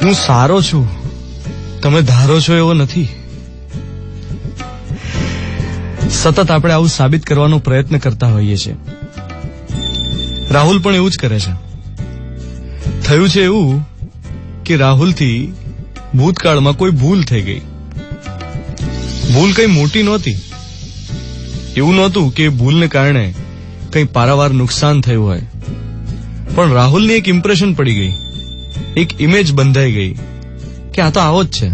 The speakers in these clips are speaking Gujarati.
હું સારો છું, તમે ધારો છો એવો નથી. સતત આપણે આવું સાબિત કરવાનો પ્રયત્ન કરતા હોઈએ છીએ. રાહુલ પણ એવું જ કરે છે. થયું છે એવું કે રાહુલથી ભૂતકાળમાં કોઈ ભૂલ થઈ ગઈ. ભૂલ કઈ મોટી નહોતી. એવું નહોતું કે ભૂલને કારણે કઈ પારાવાર નુકસાન થયું હોય, પણ રાહુલની એક ઇમ્પ્રેશન પડી ગઈ, એક ઇમેજ બંધાઈ ગઈ કે આ તો આવો જ છે.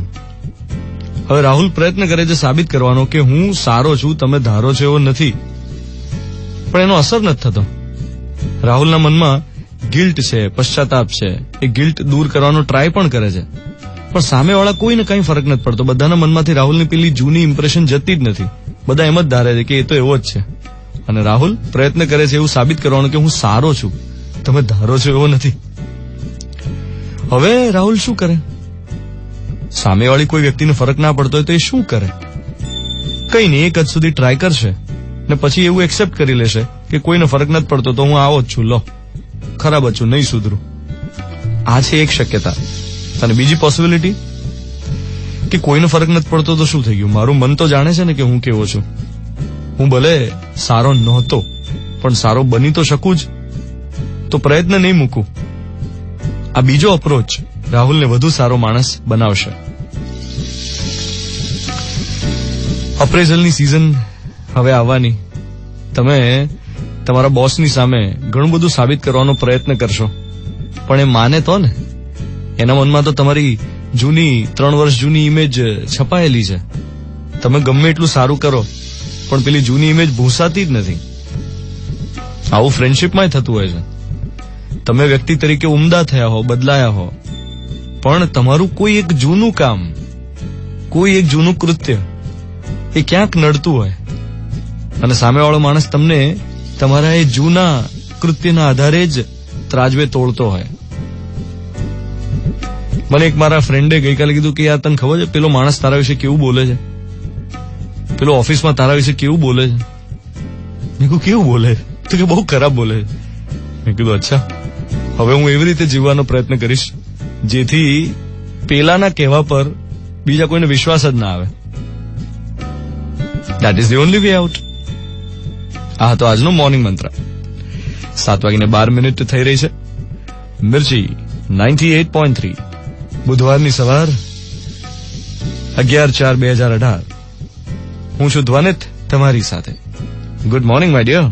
હવે રાહુલ પ્રયત્ન કરે છે સાબિત કરવાનો કે હું સારો છું, તમે ધારો છો એવો નથી, પણ એનો અસર નથી થતો. રાહુલના મનમાં ગિલ્ટ છે, પશ્ચાતાપ છે. એ ગિલ્ટ દૂર કરવાનો ટ્રાય પણ કરે છે, પણ સામેવાળા કોઈને કંઈ ફરક નથી પડતો. બધાના મનમાંથી રાહુલની પેલી જૂની ઇમ્પ્રેશન જતી જ નથી. બધા એમ જ ધારે છે કે એ તો એવો જ છે. અને રાહુલ પ્રયત્ન કરે છે એવું સાબિત કરવાનું કે હું સારો છું, તમે ધારો છો એવો નથી. હવે રાહુલ શું કરે? સામેવાળી કોઈ વ્યક્તિને ફરક ના પડતો હોય તો એ શું કરે? કઈ નહીં, એક હદ સુધી ટ્રાય કરશે ને પછી એવું એક્સેપ્ટ કરી લેશે કે કોઈને ફરક નથી પડતો તો હું આવો જ છું, લો ખરાબ જ છું, નહીં સુધરું. આ છે એક શક્યતા. અને બીજી પોસિબિલિટી કે કોઈને ફરક નથી પડતો તો શું થઈ ગયું, મારું મન તો જાણે છે ને કે હું કેવો છું. હું ભલે સારો નહોતો પણ સારો બની તો શકું જ, તો પ્રયત્ન નહીં મૂકું. આ બીજો અપ્રોચ રાહુલને વધુ સારો માણસ બનાવશે. અપ્રેઝલની સિઝન હવે આવવાની. તમે તમારા બોસની સામે ઘણું બધું સાબિત કરવાનો પ્રયત્ન કરશો, પણ એ માને તો ને. એના મનમાં તો તમારી જૂની 3 વર્ષ જૂની ઇમેજ છપાયેલી છે. તમે ગમે એટલું સારું કરો પણ પેલી જૂની ઇમેજ ભૂસાતી જ નથી. આવું ફ્રેન્ડશીપમાં થતું હોય છે. તમે વ્યક્તિ તરીકે ઉમદા થયા હો, બદલાયા હો, પણ તમારું કોઈ એક જૂનું કામ, કોઈ એક જૂનું કૃત્ય એ ક્યાંક નડતું હોય અને સામેવાળો માણસ તમને તમારા એ જૂના કૃત્યના આધારે જ ત્રાજવે તોડતો હોય. મને એક મારા ફ્રેન્ડે ગઈકાલે કીધું કે યાર તને ખબર છે પેલો માણસ તારા વિશે કેવું બોલે છે, પેલો ઓફિસમાં તારા વિશે કેવું બોલે છે. મેં કીધું કેવું બોલે? તો કે બહુ ખરાબ બોલે છે. મેં કીધું અચ્છા, હવે હું એવી રીતે જીવવાનો પ્રયત્ન કરીશ જેથી પેલાના કહેવા પર બીજા કોઈને વિશ્વાસ જ ના આવે. That is the only way out. આ હતો આજનો મોર્નિંગ મંત્ર. 7:12 થઈ રહી છે. મિર્ચી 98.3. બુધવારની સવાર 11/4/2018. હું છું ધ્વનિત તમારી સાથે. Good morning my dear.